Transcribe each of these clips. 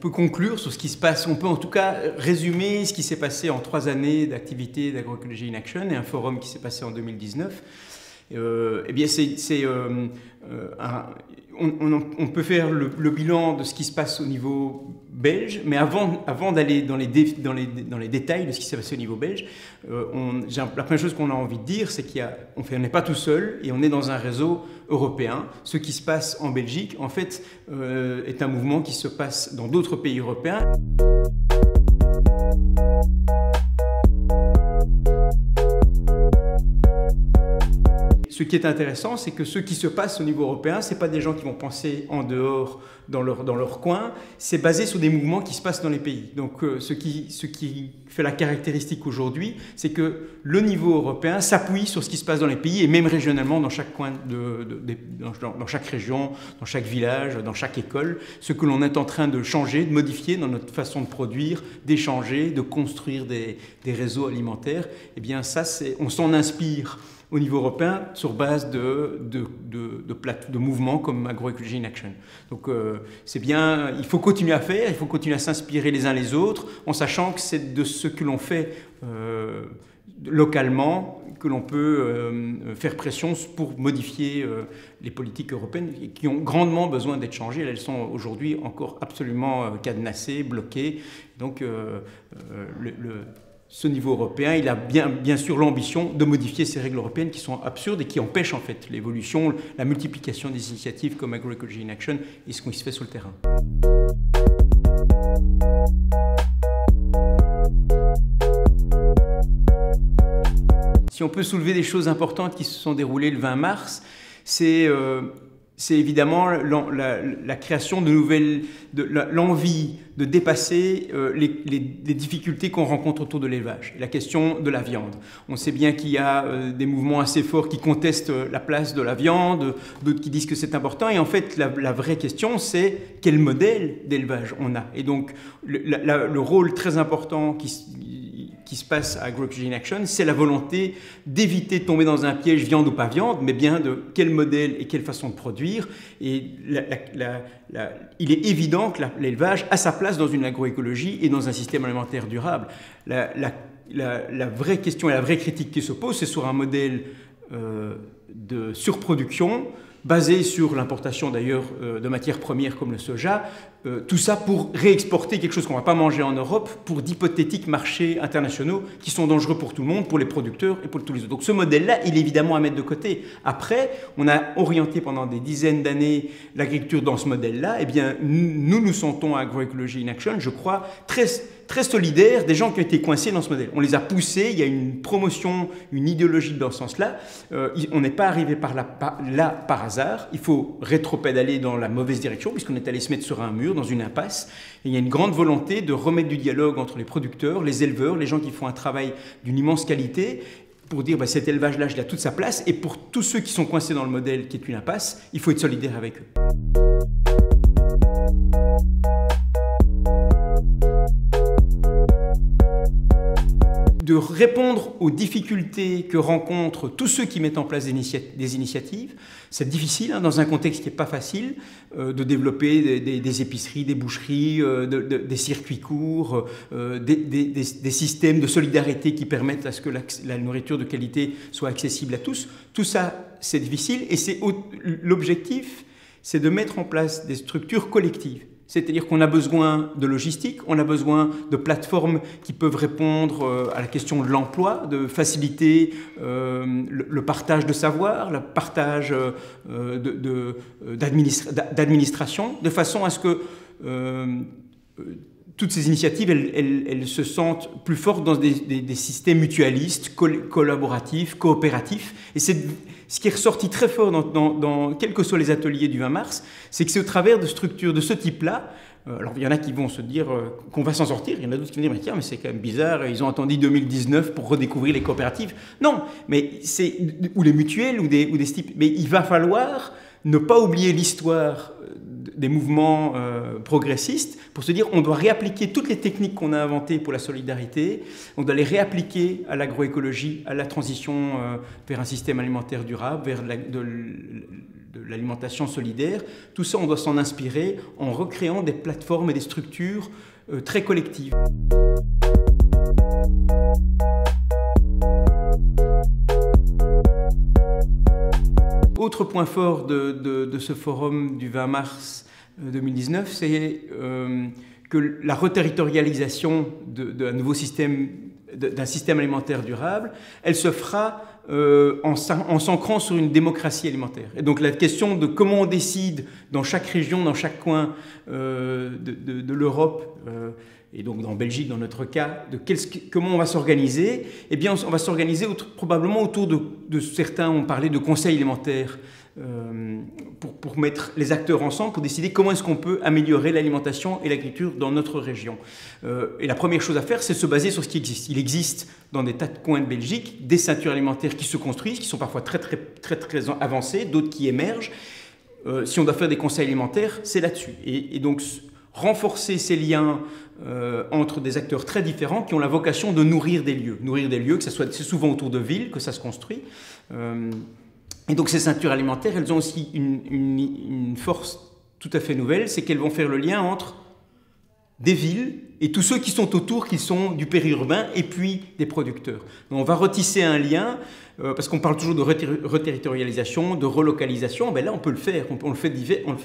peut conclure sur ce qui se passe, on peut en tout cas résumer ce qui s'est passé en 3 années d'activité d'Agroecology in Action et un forum qui s'est passé en 2019. Eh bien, on peut faire le bilan de ce qui se passe au niveau belge, mais avant d'aller dans les détails de ce qui s'est passé au niveau belge, la première chose qu'on a envie de dire, c'est qu'on n'est pas tout seul et on est dans un réseau européen. Ce qui se passe en Belgique, en fait, est un mouvement qui se passe dans d'autres pays européens. Ce qui est intéressant, c'est que ce qui se passe au niveau européen, ce n'est pas des gens qui vont penser en dehors, dans leur coin, c'est basé sur des mouvements qui se passent dans les pays. Donc ce qui fait la caractéristique aujourd'hui, c'est que le niveau européen s'appuie sur ce qui se passe dans les pays et même régionalement dans chaque coin, dans chaque région, dans chaque village, dans chaque école. Ce que l'on est en train de changer, de modifier dans notre façon de produire, d'échanger, de construire des réseaux alimentaires, eh bien ça, on s'en inspire au niveau européen sur base de mouvements comme Agroecology in Action. Donc c'est bien, il faut continuer à faire, il faut continuer à s'inspirer les uns les autres, en sachant que c'est de ce que l'on fait localement que l'on peut faire pression pour modifier les politiques européennes qui ont grandement besoin d'être changées. Elles sont aujourd'hui encore absolument cadenassées, bloquées. Donc ce niveau européen, il a bien sûr l'ambition de modifier ces règles européennes qui sont absurdes et qui empêchent en fait l'évolution, la multiplication des initiatives comme Agroecology in Action et ce qui se fait sur le terrain. Si on peut soulever des choses importantes qui se sont déroulées le 20 mars, c'est évidemment la création de nouvelles, l'envie de dépasser les difficultés qu'on rencontre autour de l'élevage. La question de la viande. On sait bien qu'il y a des mouvements assez forts qui contestent la place de la viande, d'autres qui disent que c'est important. Et en fait, la vraie question, c'est quel modèle d'élevage on a. Et donc, le rôle très important qui se passe à Agroecology in Action, c'est la volonté d'éviter de tomber dans un piège viande ou pas viande, mais bien de quel modèle et quelle façon de produire. Et il est évident que l'élevage a sa place dans une agroécologie et dans un système alimentaire durable. La vraie question et la vraie critique qui se pose, c'est sur un modèle de surproduction, basé sur l'importation d'ailleurs de matières premières comme le soja, tout ça pour réexporter quelque chose qu'on ne va pas manger en Europe pour d'hypothétiques marchés internationaux qui sont dangereux pour tout le monde, pour les producteurs et pour tous les autres. Donc ce modèle-là, il est évidemment à mettre de côté. Après, on a orienté pendant des dizaines d'années l'agriculture dans ce modèle-là. Eh bien, nous sentons à Agroecology in Action, je crois, très solidaires des gens qui ont été coincés dans ce modèle. On les a poussés, il y a une promotion, une idéologie dans ce sens-là. On n'est pas arrivé là par hasard. Il faut rétropédaler dans la mauvaise direction puisqu'on est allé se mettre sur un mur, dans une impasse. Et il y a une grande volonté de remettre du dialogue entre les producteurs, les éleveurs, les gens qui font un travail d'une immense qualité pour dire cet élevage-là, il a toute sa place. Et pour tous ceux qui sont coincés dans le modèle qui est une impasse, il faut être solidaire avec eux. De répondre aux difficultés que rencontrent tous ceux qui mettent en place des initiatives. C'est difficile dans un contexte qui n'est pas facile de développer des épiceries, des boucheries, des circuits courts, des systèmes de solidarité qui permettent à ce que la nourriture de qualité soit accessible à tous. Tout ça, c'est difficile et l'objectif, c'est de mettre en place des structures collectives. C'est-à-dire qu'on a besoin de logistique, on a besoin de plateformes qui peuvent répondre à la question de l'emploi, de faciliter le partage de savoir, le partage d'administration, de façon à ce que toutes ces initiatives, elles se sentent plus fortes dans des systèmes mutualistes, collaboratifs, coopératifs. Et c'est ce qui est ressorti très fort dans quels que soient les ateliers du 20 mars, c'est que c'est au travers de structures de ce type-là. Alors il y en a qui vont se dire qu'on va s'en sortir, il y en a d'autres qui vont dire mais tiens, mais c'est quand même bizarre, ils ont attendu 2019 pour redécouvrir les coopératives. Non, mais ou les mutuelles ou des types. Mais il va falloir ne pas oublier l'histoire des mouvements progressistes pour se dire on doit réappliquer toutes les techniques qu'on a inventées pour la solidarité, on doit les réappliquer à l'agroécologie, à la transition vers un système alimentaire durable, vers de l'alimentation solidaire. Tout ça, on doit s'en inspirer en recréant des plateformes et des structures très collectives. Autre point fort de ce forum du 20 mars 2019, c'est que la reterritorialisation d'un nouveau système, d'un système alimentaire durable, elle se fera en s'ancrant sur une démocratie alimentaire. Et donc la question de comment on décide dans chaque région, dans chaque coin de l'Europe, et donc en Belgique dans notre cas, comment on va s'organiser, eh bien on va s'organiser probablement autour de certains ont parlé de conseils alimentaires pour mettre les acteurs ensemble, pour décider comment est-ce qu'on peut améliorer l'alimentation et l'agriculture dans notre région. Et la première chose à faire, c'est se baser sur ce qui existe. Il existe dans des tas de coins de Belgique des ceintures alimentaires qui se construisent, qui sont parfois très avancées, d'autres qui émergent. Si on doit faire des conseils alimentaires, c'est là-dessus. Et donc renforcer ces liens entre des acteurs très différents qui ont la vocation de nourrir des lieux. Nourrir des lieux, que c'est souvent autour de villes que ça se construit. Et donc ces ceintures alimentaires, elles ont aussi une force tout à fait nouvelle, c'est qu'elles vont faire le lien entre des villes et tous ceux qui sont autour, qui sont du périurbain, et puis des producteurs. Donc on va retisser un lien, parce qu'on parle toujours de reterritorialisation, de relocalisation. Ben là on peut le faire, on le fait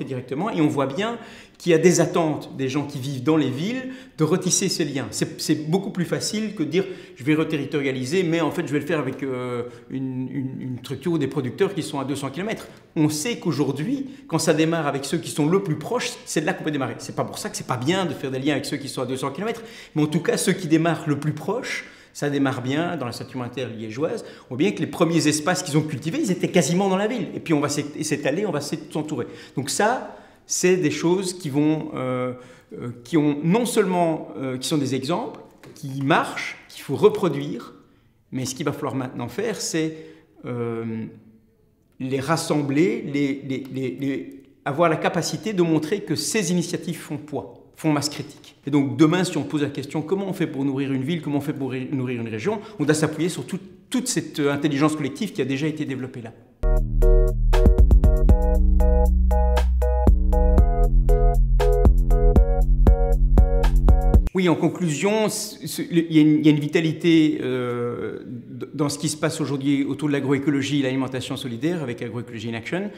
directement, et on voit bien qu'il y a des attentes des gens qui vivent dans les villes de retisser ces liens. C'est beaucoup plus facile que de dire je vais reterritorialiser, mais en fait je vais le faire avec une structure ou des producteurs qui sont à 200 km. On sait qu'aujourd'hui, quand ça démarre avec ceux qui sont le plus proches, c'est de là qu'on peut démarrer. C'est pas pour ça que c'est pas bien de faire des liens avec ceux qui sont à 200 km, mais en tout cas ceux qui démarrent le plus proche, ça démarre bien dans la ceinture alimentaire liégeoise. On voit bien que les premiers espaces qu'ils ont cultivés, ils étaient quasiment dans la ville. Et puis on va s'étaler, on va s'entourer. Donc ça, c'est des choses qui ont non seulement qui sont des exemples, qui marchent, qu'il faut reproduire, mais ce qu'il va falloir maintenant faire, c'est les rassembler, avoir la capacité de montrer que ces initiatives font poids, font masse critique. Et donc demain, si on pose la question comment on fait pour nourrir une ville, comment on fait pour nourrir une région, on doit s'appuyer sur toute cette intelligence collective qui a déjà été développée là. Oui, en conclusion, il y a une vitalité dans ce qui se passe aujourd'hui autour de l'agroécologie et l'alimentation solidaire avec Agroecology in Action,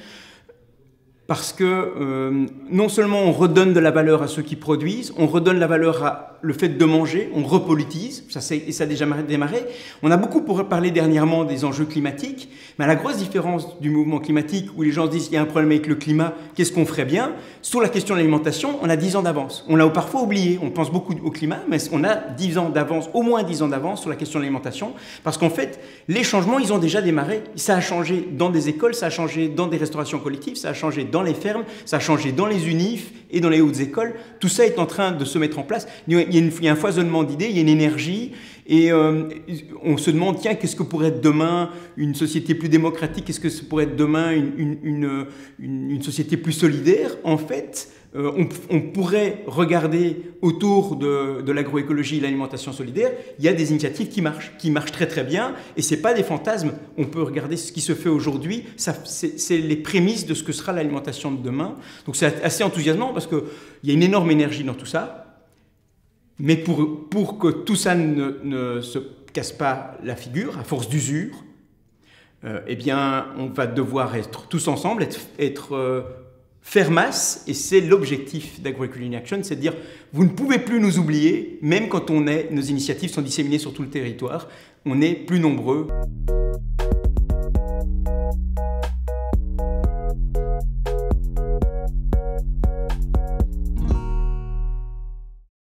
parce que non seulement on redonne de la valeur à ceux qui produisent, on redonne la valeur à le fait de manger, on repolitise, ça a déjà démarré. On a beaucoup parlé dernièrement des enjeux climatiques, mais à la grosse différence du mouvement climatique où les gens se disent qu'il y a un problème avec le climat, qu'est-ce qu'on ferait bien? Sur la question de l'alimentation, on a 10 ans d'avance. On l'a parfois oublié, on pense beaucoup au climat, mais on a 10 ans d'avance, au moins 10 ans d'avance sur la question de l'alimentation, parce qu'en fait, les changements, ils ont déjà démarré. Ça a changé dans des écoles, ça a changé dans des restaurations collectives, ça a changé dans les fermes, ça a changé dans les unifs et dans les hautes écoles. Tout ça est en train de se mettre en place. Il y a un foisonnement d'idées, il y a une énergie, et on se demande, tiens, qu'est-ce que pourrait être demain une société plus démocratique? Qu'est-ce que pourrait être demain une société plus solidaire? En fait, on pourrait regarder autour de l'agroécologie et l'alimentation solidaire, il y a des initiatives qui marchent très très bien, et ce n'est pas des fantasmes. On peut regarder ce qui se fait aujourd'hui, c'est les prémices de ce que sera l'alimentation de demain. Donc c'est assez enthousiasmant parce qu'il y a une énorme énergie dans tout ça, mais pour que tout ça ne se casse pas la figure, à force d'usure, eh bien on va devoir être tous ensemble, faire masse, et c'est l'objectif d'Agroecology in Action, c'est de dire vous ne pouvez plus nous oublier, même quand nos initiatives sont disséminées sur tout le territoire, on est plus nombreux.